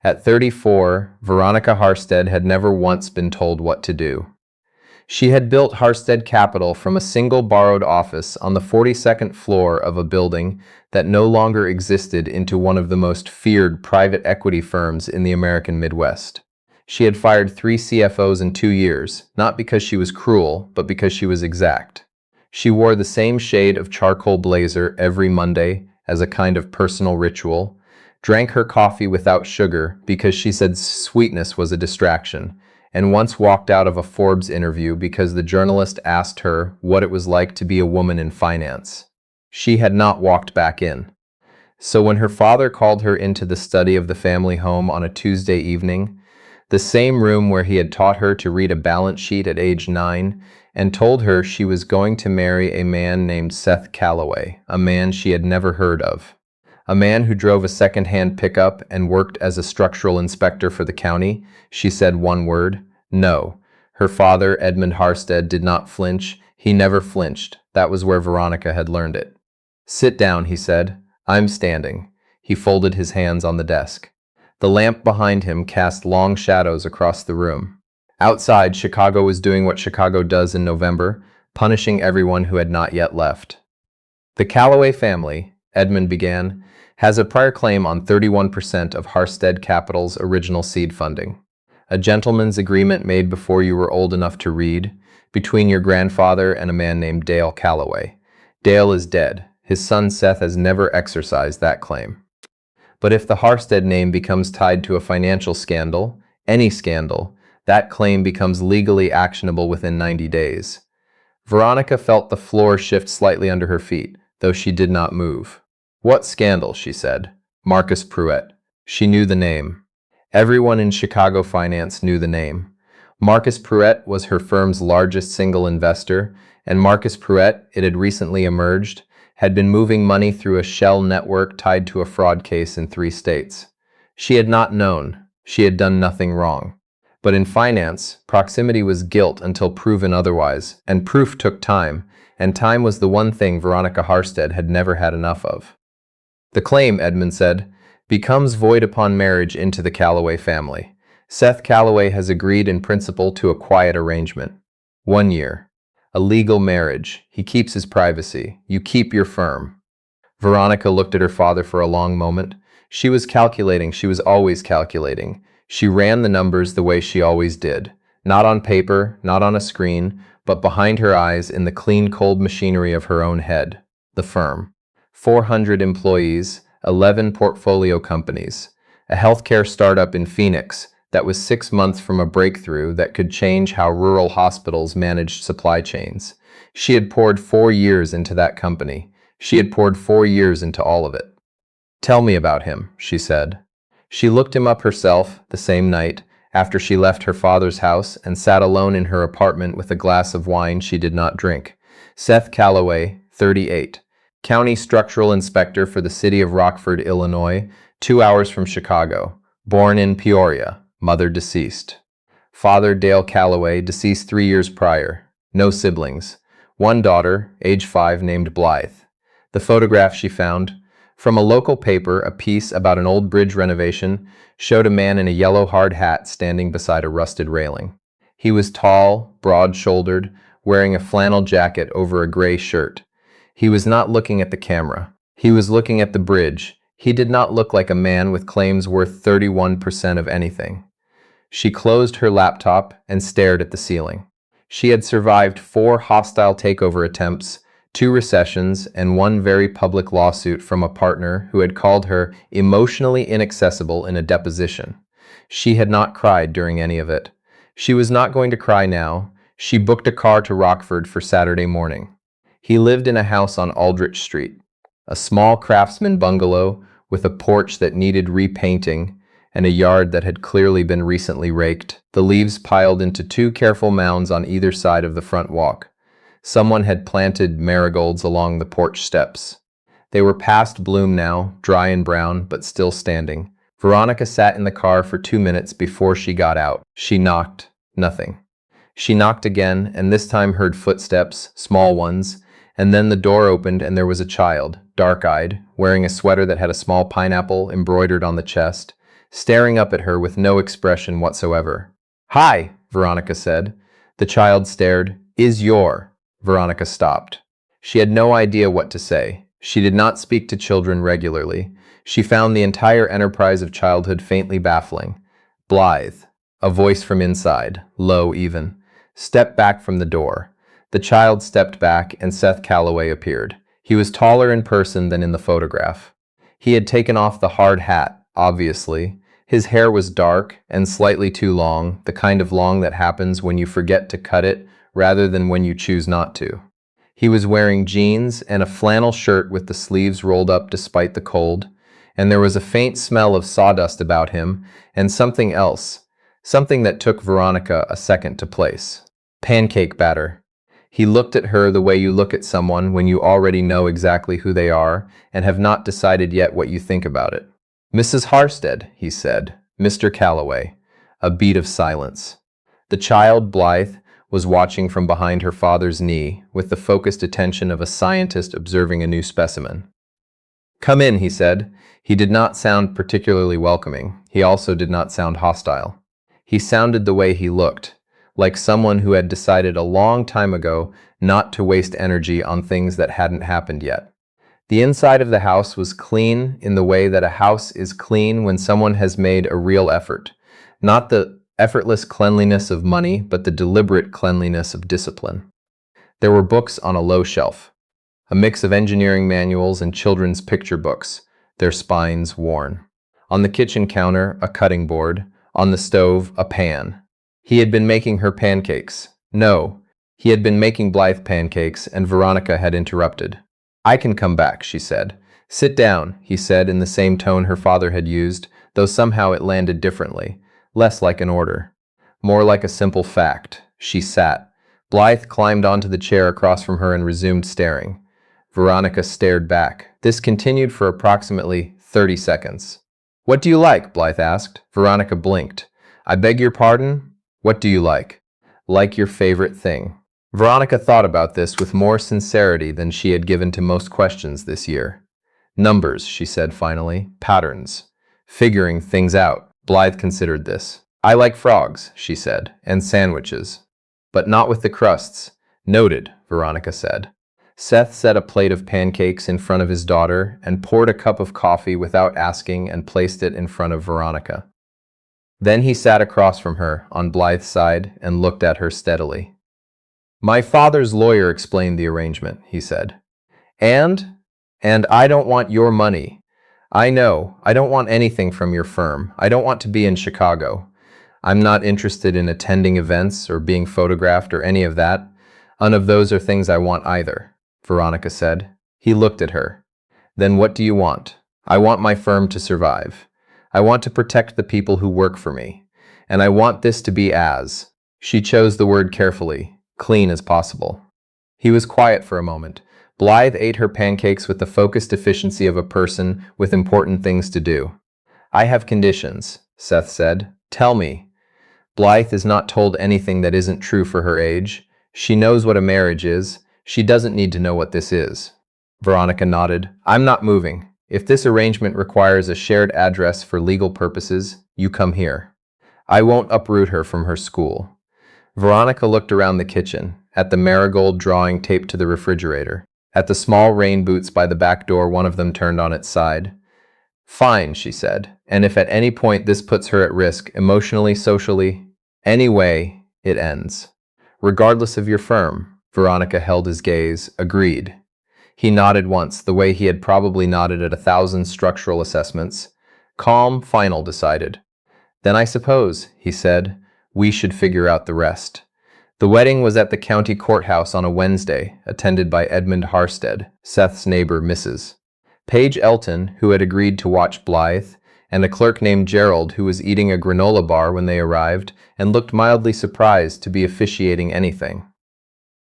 At 34, Veronica Harstead had never once been told what to do. She had built Harstead Capital from a single borrowed office on the 42nd floor of a building that no longer existed into one of the most feared private equity firms in the American Midwest. She had fired 3 CFOs in 2 years, not because she was cruel, but because she was exact. She wore the same shade of charcoal blazer every Monday as a kind of personal ritual, drank her coffee without sugar because she said sweetness was a distraction, and once walked out of a Forbes interview because the journalist asked her what it was like to be a woman in finance. She had not walked back in. So when her father called her into the study of the family home on a Tuesday evening, the same room where he had taught her to read a balance sheet at age 9, and told her she was going to marry a man named Seth Calloway, a man she had never heard of. A man who drove a second-hand pickup and worked as a structural inspector for the county, she said one word: no. Her father, Edmund Harstead, did not flinch. He never flinched. That was where Veronica had learned it. Sit down, he said. I'm standing. He folded his hands on the desk. The lamp behind him cast long shadows across the room. Outside, Chicago was doing what Chicago does in November, punishing everyone who had not yet left. The Calloway family, Edmund began, has a prior claim on 31% of Harstead Capital's original seed funding. A gentleman's agreement made before you were old enough to read, between your grandfather and a man named Dale Calloway. Dale is dead. His son Seth has never exercised that claim. But if the Harstead name becomes tied to a financial scandal, any scandal, that claim becomes legally actionable within 90 days. Veronica felt the floor shift slightly under her feet, though she did not move. What scandal, she said. Marcus Pruett. She knew the name. Everyone in Chicago finance knew the name. Marcus Pruett was her firm's largest single investor, and Marcus Pruett, it had recently emerged, had been moving money through a shell network tied to a fraud case in 3 states. She had not known. She had done nothing wrong. But in finance, proximity was guilt until proven otherwise, and proof took time, and time was the one thing Veronica Harstead had never had enough of. The claim, Edmund said, becomes void upon marriage into the Calloway family. Seth Calloway has agreed in principle to a quiet arrangement. 1 year. A legal marriage. He keeps his privacy. You keep your firm. Veronica looked at her father for a long moment. She was calculating. She was always calculating. She ran the numbers the way she always did. Not on paper, not on a screen, but behind her eyes in the clean, cold machinery of her own head. The firm. 400 employees, 11 portfolio companies, a healthcare startup in Phoenix that was 6 months from a breakthrough that could change how rural hospitals managed supply chains. She had poured 4 years into that company. She had poured 4 years into all of it. Tell me about him, she said. She looked him up herself the same night, after she left her father's house and sat alone in her apartment with a glass of wine she did not drink. Seth Calloway, 38. County structural inspector for the city of Rockford, Illinois, 2 hours from Chicago. Born in Peoria. Mother deceased. Father Dale Calloway, deceased 3 years prior. No siblings. One daughter, age 5, named Blythe. The photograph she found. From a local paper, a piece about an old bridge renovation showed a man in a yellow hard hat standing beside a rusted railing. He was tall, broad-shouldered, wearing a flannel jacket over a gray shirt. He was not looking at the camera. He was looking at the bridge. He did not look like a man with claims worth 31% of anything. She closed her laptop and stared at the ceiling. She had survived 4 hostile takeover attempts, 2 recessions, and 1 very public lawsuit from a partner who had called her emotionally inaccessible in a deposition. She had not cried during any of it. She was not going to cry now. She booked a car to Rockford for Saturday morning. He lived in a house on Aldrich Street, a small craftsman bungalow with a porch that needed repainting and a yard that had clearly been recently raked, the leaves piled into 2 careful mounds on either side of the front walk. Someone had planted marigolds along the porch steps. They were past bloom now, dry and brown, but still standing. Veronica sat in the car for 2 minutes before she got out. She knocked. Nothing. She knocked again, and this time heard footsteps, small ones, and then the door opened and there was a child, dark-eyed, wearing a sweater that had a small pineapple embroidered on the chest, staring up at her with no expression whatsoever. "Hi," Veronica said. The child stared. "Is your—" Veronica stopped. She had no idea what to say. She did not speak to children regularly. She found the entire enterprise of childhood faintly baffling. "Blythe," a voice from inside, low even. "Step back from the door." The child stepped back, and Seth Calloway appeared. He was taller in person than in the photograph. He had taken off the hard hat, obviously. His hair was dark and slightly too long, the kind of long that happens when you forget to cut it rather than when you choose not to. He was wearing jeans and a flannel shirt with the sleeves rolled up despite the cold, and there was a faint smell of sawdust about him and something else, something that took Veronica a second to place. Pancake batter. He looked at her the way you look at someone when you already know exactly who they are and have not decided yet what you think about it. "Mrs. Harsted," he said. "Mr. Calloway." A beat of silence. The child, Blythe, was watching from behind her father's knee with the focused attention of a scientist observing a new specimen. "Come in," he said. He did not sound particularly welcoming. He also did not sound hostile. He sounded the way he looked, like someone who had decided a long time ago not to waste energy on things that hadn't happened yet. The inside of the house was clean in the way that a house is clean when someone has made a real effort. Not the effortless cleanliness of money, but the deliberate cleanliness of discipline. There were books on a low shelf, a mix of engineering manuals and children's picture books, their spines worn. On the kitchen counter, a cutting board. On the stove, a pan. He had been making her pancakes. No, he had been making Blythe pancakes, and Veronica had interrupted. "I can come back," she said. "Sit down," he said in the same tone her father had used, though somehow it landed differently, less like an order, more like a simple fact. She sat. Blythe climbed onto the chair across from her and resumed staring. Veronica stared back. This continued for approximately 30 seconds. "What do you like?" Blythe asked. Veronica blinked. "I beg your pardon? What do you like?" "Like your favorite thing." Veronica thought about this with more sincerity than she had given to most questions this year. "Numbers," she said finally. "Patterns. Figuring things out." Blythe considered this. "I like frogs," she said, "and sandwiches. But not with the crusts." "Noted," Veronica said. Seth set a plate of pancakes in front of his daughter and poured a cup of coffee without asking and placed it in front of Veronica. Then he sat across from her, on Blythe's side, and looked at her steadily. "My father's lawyer explained the arrangement," he said. And I don't want your money. I know, I don't want anything from your firm. I don't want to be in Chicago. I'm not interested in attending events or being photographed or any of that. None of those are things I want either," Veronica said. He looked at her. "Then what do you want?" "I want my firm to survive. I want to protect the people who work for me. And I want this to be as," she chose the word carefully, "clean as possible." He was quiet for a moment. Blythe ate her pancakes with the focused efficiency of a person with important things to do. "I have conditions," Seth said. "Tell me." Blythe is not told anything that isn't true for her age. She knows what a marriage is. She doesn't need to know what this is. Veronica nodded. "I'm not moving. If this arrangement requires a shared address for legal purposes, you come here. I won't uproot her from her school." Veronica looked around the kitchen, at the marigold drawing taped to the refrigerator, at the small rain boots by the back door, one of them turned on its side. "Fine," she said, "and if at any point this puts her at risk, emotionally, socially, anyway, it ends. Regardless of your firm." Veronica held his gaze. "Agreed." He nodded once, the way he had probably nodded at 1,000 structural assessments. Calm, final, decided. "Then I suppose," he said, "we should figure out the rest." The wedding was at the county courthouse on a Wednesday, attended by Edmund Harsted, Seth's neighbor, Mrs. Paige Elton, who had agreed to watch Blythe, and a clerk named Gerald, who was eating a granola bar when they arrived and looked mildly surprised to be officiating anything.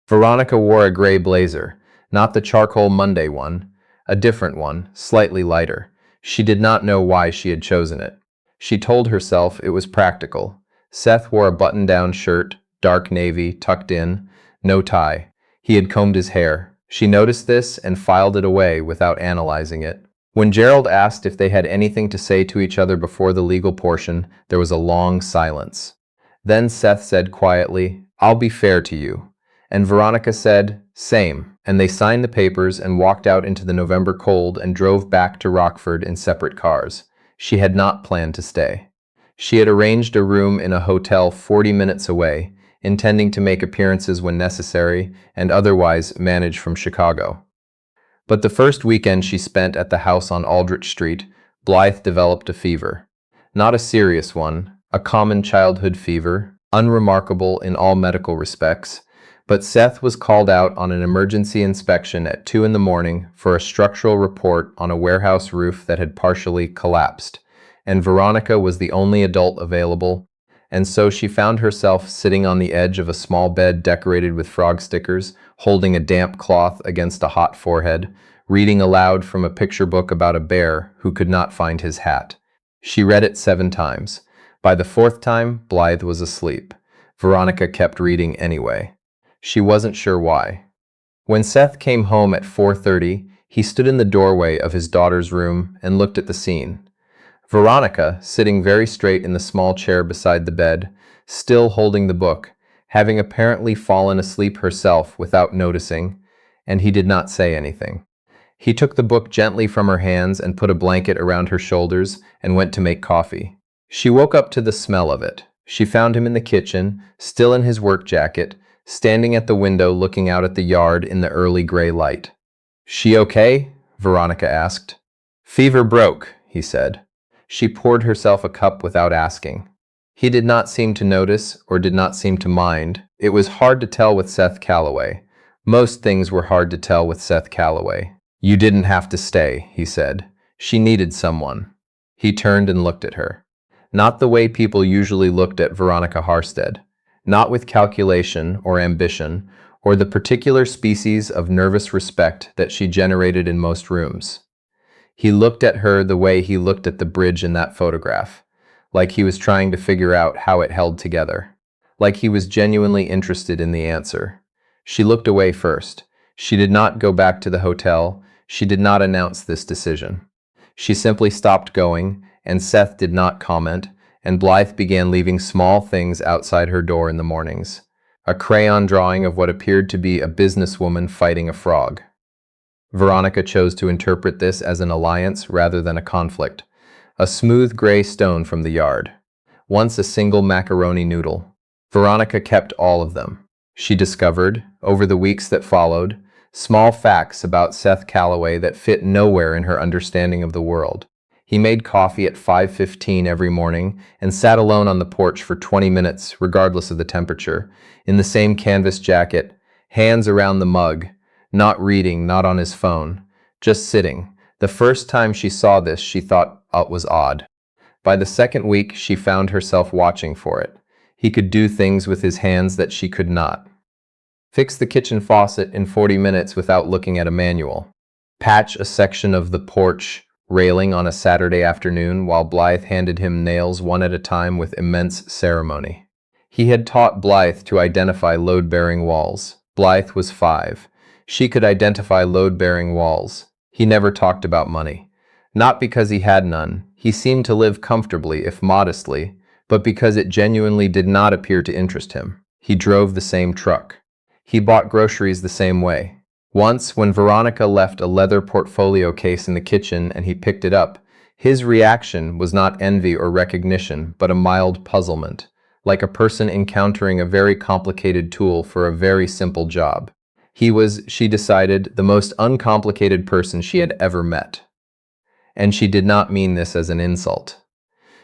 Veronica wore a gray blazer, not the charcoal Monday one, a different one, slightly lighter. She did not know why she had chosen it. She told herself it was practical. Seth wore a button-down shirt, dark navy, tucked in, no tie. He had combed his hair. She noticed this and filed it away without analyzing it. When Gerald asked if they had anything to say to each other before the legal portion, there was a long silence. Then Seth said quietly, "I'll be fair to you." And Veronica said, "Same." And they signed the papers and walked out into the November cold and drove back to Rockford in separate cars. She had not planned to stay. She had arranged a room in a hotel 40 minutes away, intending to make appearances when necessary and otherwise manage from Chicago. But the first weekend she spent at the house on Aldrich Street, Blythe developed a fever. Not a serious one, a common childhood fever, unremarkable in all medical respects, but Seth was called out on an emergency inspection at 2 in the morning for a structural report on a warehouse roof that had partially collapsed, and Veronica was the only adult available, and so she found herself sitting on the edge of a small bed decorated with frog stickers, holding a damp cloth against a hot forehead, reading aloud from a picture book about a bear who could not find his hat. She read it 7 times. By the 4th time, Blythe was asleep. Veronica kept reading anyway. She wasn't sure why. When Seth came home at 4:30, he stood in the doorway of his daughter's room and looked at the scene. Veronica, sitting very straight in the small chair beside the bed, still holding the book, having apparently fallen asleep herself without noticing, and he did not say anything. He took the book gently from her hands and put a blanket around her shoulders and went to make coffee. She woke up to the smell of it. She found him in the kitchen, still in his work jacket, standing at the window looking out at the yard in the early gray light. "She okay?" Veronica asked. "Fever broke," he said. She poured herself a cup without asking. He did not seem to notice or did not seem to mind. It was hard to tell with Seth Calloway. Most things were hard to tell with Seth Calloway. "You didn't have to stay," he said. "She needed someone." He turned and looked at her. Not the way people usually looked at Veronica Harstead. Not with calculation or ambition, or the particular species of nervous respect that she generated in most rooms. He looked at her the way he looked at the bridge in that photograph, like he was trying to figure out how it held together, like he was genuinely interested in the answer. She looked away first. She did not go back to the hotel. She did not announce this decision. She simply stopped going, and Seth did not comment, and Blythe began leaving small things outside her door in the mornings. A crayon drawing of what appeared to be a businesswoman fighting a frog. Veronica chose to interpret this as an alliance rather than a conflict. A smooth gray stone from the yard. Once a single macaroni noodle. Veronica kept all of them. She discovered, over the weeks that followed, small facts about Seth Calloway that fit nowhere in her understanding of the world. He made coffee at 5:15 every morning and sat alone on the porch for 20 minutes, regardless of the temperature, in the same canvas jacket, hands around the mug, not reading, not on his phone, just sitting. The first time she saw this, she thought it was odd. By the second week, she found herself watching for it. He could do things with his hands that she could not. Fix the kitchen faucet in 40 minutes without looking at a manual. Patch a section of the porch railing on a Saturday afternoon while Blythe handed him nails one at a time with immense ceremony. He had taught Blythe to identify load-bearing walls. Blythe was 5. She could identify load-bearing walls. He never talked about money. Not because he had none. He seemed to live comfortably, if modestly, but because it genuinely did not appear to interest him. He drove the same truck. He bought groceries the same way. Once, when Veronica left a leather portfolio case in the kitchen and he picked it up, his reaction was not envy or recognition, but a mild puzzlement, like a person encountering a very complicated tool for a very simple job. He was, she decided, the most uncomplicated person she had ever met. And she did not mean this as an insult.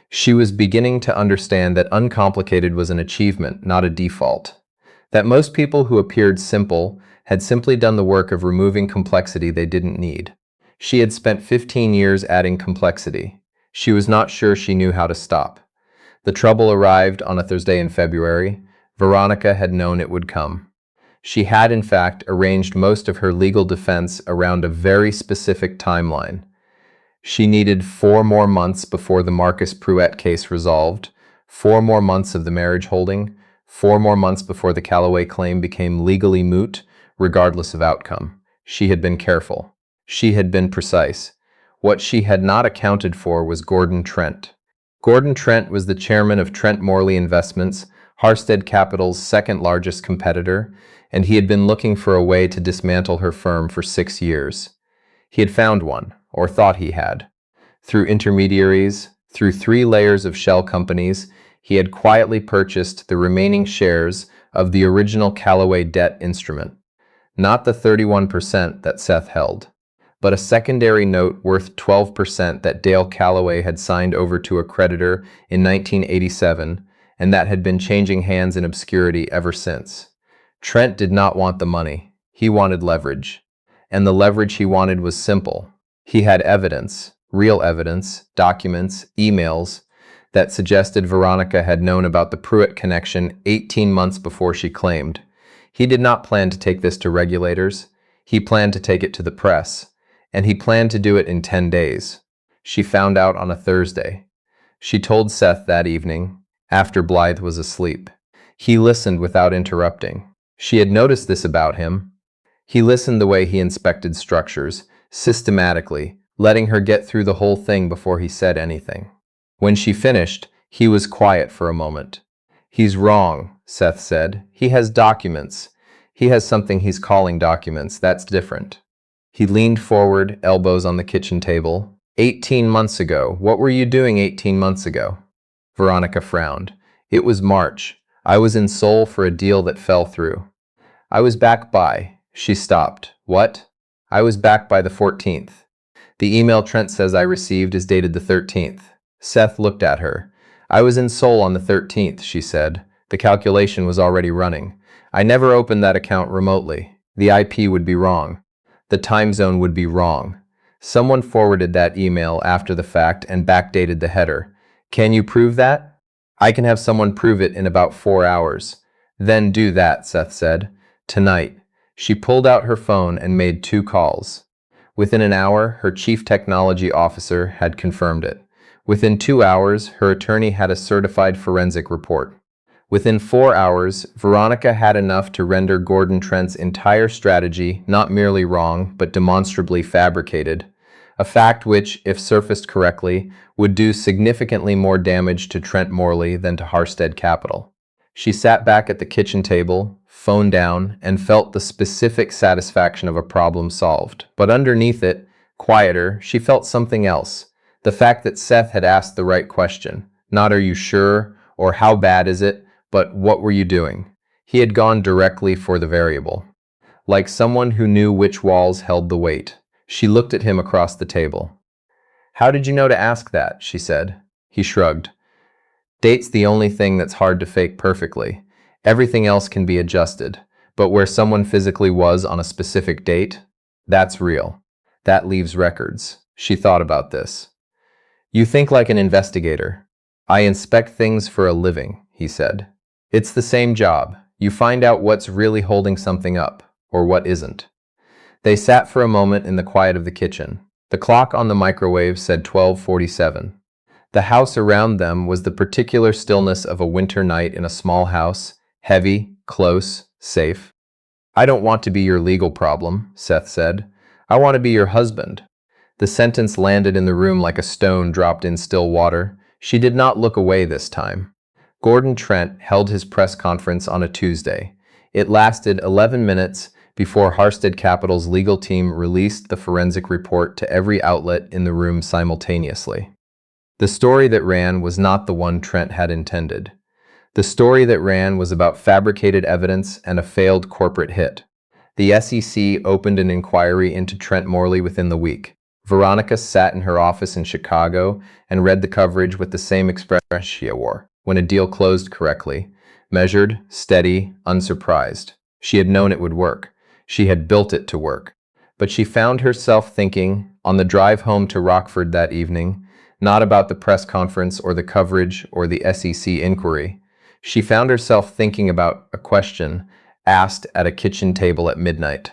She was beginning to understand that uncomplicated was an achievement, not a default. That most people who appeared simple had simply done the work of removing complexity they didn't need. She had spent 15 years adding complexity. She was not sure she knew how to stop. The trouble arrived on a Thursday in February. Veronica had known it would come. She had, in fact, arranged most of her legal defense around a very specific timeline. She needed 4 more months before the Marcus Pruett case resolved, 4 more months of the marriage holding, 4 more months before the Calloway claim became legally moot, regardless of outcome. She had been careful. She had been precise. What she had not accounted for was Gordon Trent. Gordon Trent was the chairman of Trent Morley Investments, Harsted Capital's second largest competitor, and he had been looking for a way to dismantle her firm for 6 years. He had found one, or thought he had. Through intermediaries, through 3 layers of shell companies, he had quietly purchased the remaining shares of the original Callaway debt instrument. Not the 31% that Seth held, but a secondary note worth 12% that Dale Callaway had signed over to a creditor in 1987, and that had been changing hands in obscurity ever since. Trent did not want the money. He wanted leverage. And the leverage he wanted was simple. He had evidence, real evidence, documents, emails, that suggested Veronica had known about the Pruitt connection 18 months before she claimed. He did not plan to take this to regulators. He planned to take it to the press. And he planned to do it in 10 days. She found out on a Thursday. She told Seth that evening, after Blythe was asleep. He listened without interrupting. She had noticed this about him. He listened the way he inspected structures, systematically, letting her get through the whole thing before he said anything. When she finished, he was quiet for a moment. "He's wrong," Seth said. "He has documents. He has something he's calling documents. That's different." He leaned forward, elbows on the kitchen table. 18 months ago. What were you doing 18 months ago?" Veronica frowned. "It was March. I was in Seoul for a deal that fell through. I was back by..." She stopped. "What?" "I was back by the 14th. The email Trent says I received is dated the 13th. Seth looked at her. "I was in Seoul on the 13th, she said. "The calculation was already running. I never opened that account remotely. The IP would be wrong. The time zone would be wrong. Someone forwarded that email after the fact and backdated the header. Can you prove that?" "I can have someone prove it in about 4 hours." "Then do that," Seth said. "Tonight." She pulled out her phone and made 2 calls. Within an hour, her chief technology officer had confirmed it. Within 2 hours, her attorney had a certified forensic report. Within 4 hours, Veronica had enough to render Gordon Trent's entire strategy not merely wrong, but demonstrably fabricated, a fact which, if surfaced correctly, would do significantly more damage to Trent Morley than to Harsted Capital. She sat back at the kitchen table, phone down, and felt the specific satisfaction of a problem solved. But underneath it, quieter, she felt something else. The fact that Seth had asked the right question. Not "are you sure?" or "how bad is it?" but "what were you doing?" He had gone directly for the variable. Like someone who knew which walls held the weight. She looked at him across the table. "How did you know to ask that?" she said. He shrugged. "Date's the only thing that's hard to fake perfectly. Everything else can be adjusted. But where someone physically was on a specific date, that's real. That leaves records." She thought about this. "You think like an investigator." "I inspect things for a living," he said. "It's the same job. You find out what's really holding something up, or what isn't." They sat for a moment in the quiet of the kitchen. The clock on the microwave said 12:47. The house around them was the particular stillness of a winter night in a small house, heavy, close, safe. "I don't want to be your legal problem," Seth said. "I want to be your husband." The sentence landed in the room like a stone dropped in still water. She did not look away this time. Gordon Trent held his press conference on a Tuesday. It lasted 11 minutes before Harsted Capital's legal team released the forensic report to every outlet in the room simultaneously. The story that ran was not the one Trent had intended. The story that ran was about fabricated evidence and a failed corporate hit. The SEC opened an inquiry into Trent Morley within the week. Veronica sat in her office in Chicago and read the coverage with the same expression she wore when a deal closed correctly, measured, steady, unsurprised. She had known it would work. She had built it to work. But she found herself thinking, on the drive home to Rockford that evening, not about the press conference or the coverage or the SEC inquiry. She found herself thinking about a question asked at a kitchen table at midnight.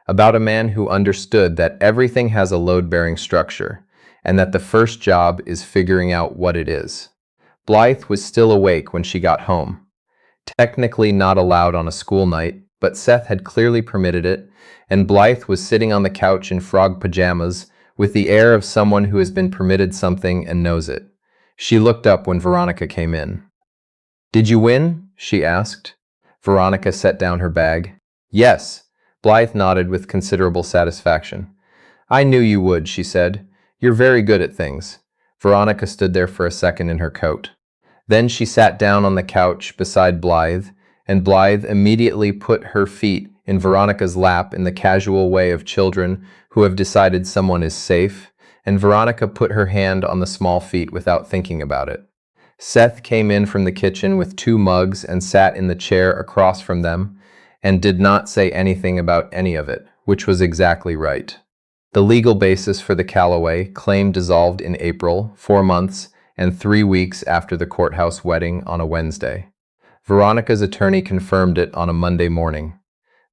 About a man who understood that everything has a load-bearing structure, and that the first job is figuring out what it is. Blythe was still awake when she got home. Technically not allowed on a school night, but Seth had clearly permitted it, and Blythe was sitting on the couch in frog pajamas with the air of someone who has been permitted something and knows it. She looked up when Veronica came in. "Did you win?" she asked. Veronica set down her bag. "Yes." Blythe nodded with considerable satisfaction. "I knew you would," she said. "You're very good at things." Veronica stood there for a second in her coat. Then she sat down on the couch beside Blythe, and Blythe immediately put her feet in Veronica's lap in the casual way of children who have decided someone is safe, and Veronica put her hand on the small feet without thinking about it. Seth came in from the kitchen with 2 mugs and sat in the chair across from them, and did not say anything about any of it, which was exactly right. The legal basis for the Callaway claim dissolved in April, 4 months and 3 weeks after the courthouse wedding on a Wednesday. Veronica's attorney confirmed it on a Monday morning.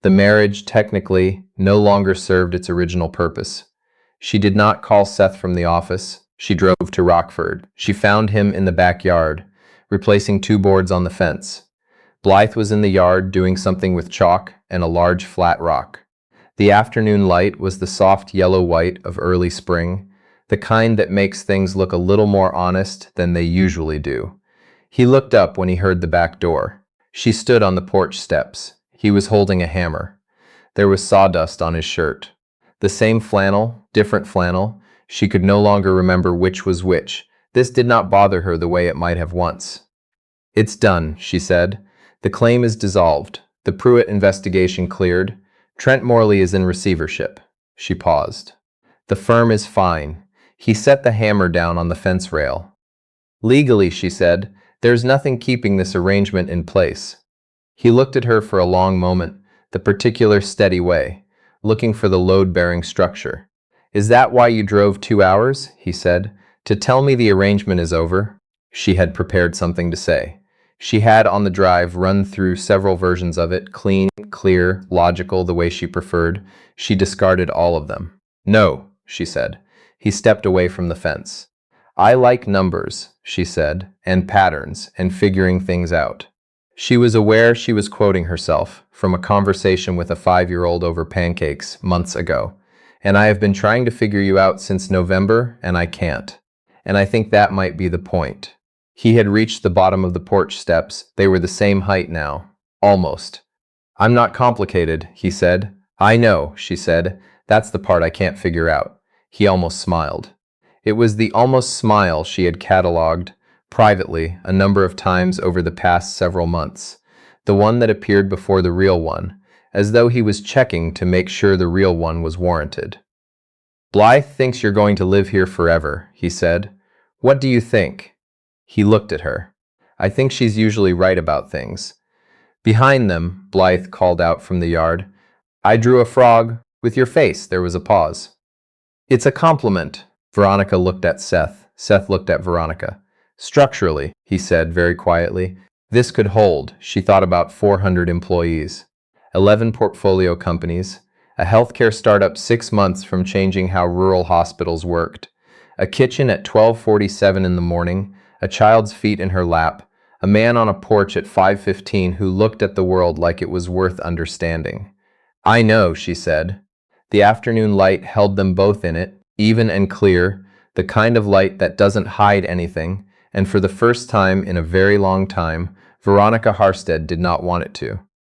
The marriage, technically, no longer served its original purpose. She did not call Seth from the office. She drove to Rockford. She found him in the backyard, replacing 2 boards on the fence. Blythe was in the yard doing something with chalk and a large flat rock. The afternoon light was the soft yellow-white of early spring, the kind that makes things look a little more honest than they usually do. He looked up when he heard the back door. She stood on the porch steps. He was holding a hammer. There was sawdust on his shirt. The same flannel, different flannel. She could no longer remember which was which. This did not bother her the way it might have once. "It's done," she said. "The claim is dissolved. The Pruitt investigation cleared. Trent Morley is in receivership." She paused. "The firm is fine." He set the hammer down on the fence rail. "Legally," she said, "there's nothing keeping this arrangement in place." He looked at her for a long moment, the particular steady way, looking for the load-bearing structure. "Is that why you drove 2 hours?" he said. "To tell me the arrangement is over?" She had prepared something to say. She had, on the drive, run through several versions of it, clean, clear, logical, the way she preferred. She discarded all of them. "No," she said. He stepped away from the fence. "I like numbers," she said, "and patterns, and figuring things out." She was aware she was quoting herself from a conversation with a 5-year-old over pancakes months ago. "And I have been trying to figure you out since November, and I can't. And I think that might be the point." He had reached the bottom of the porch steps. They were the same height now. Almost. "I'm not complicated," he said. "I know," she said. "That's the part I can't figure out." He almost smiled. It was the almost smile she had catalogued, privately, a number of times over the past several months. The one that appeared before the real one, as though he was checking to make sure the real one was warranted. "Blythe thinks you're going to live here forever," he said. "What do you think?" He looked at her. "I think she's usually right about things." Behind them, Blythe called out from the yard, "I drew a frog with your face." There was a pause. "It's a compliment." Veronica looked at Seth. Seth looked at Veronica. "Structurally," he said very quietly, "this could hold." She thought about 400 employees, 11 portfolio companies, a healthcare startup 6 months from changing how rural hospitals worked, a kitchen at 12:47 in the morning, a child's feet in her lap, a man on a porch at 5:15 who looked at the world like it was worth understanding. "I know," she said. The afternoon light held them both in it, even and clear, the kind of light that doesn't hide anything, and for the first time in a very long time, Veronica Harstead did not want it to.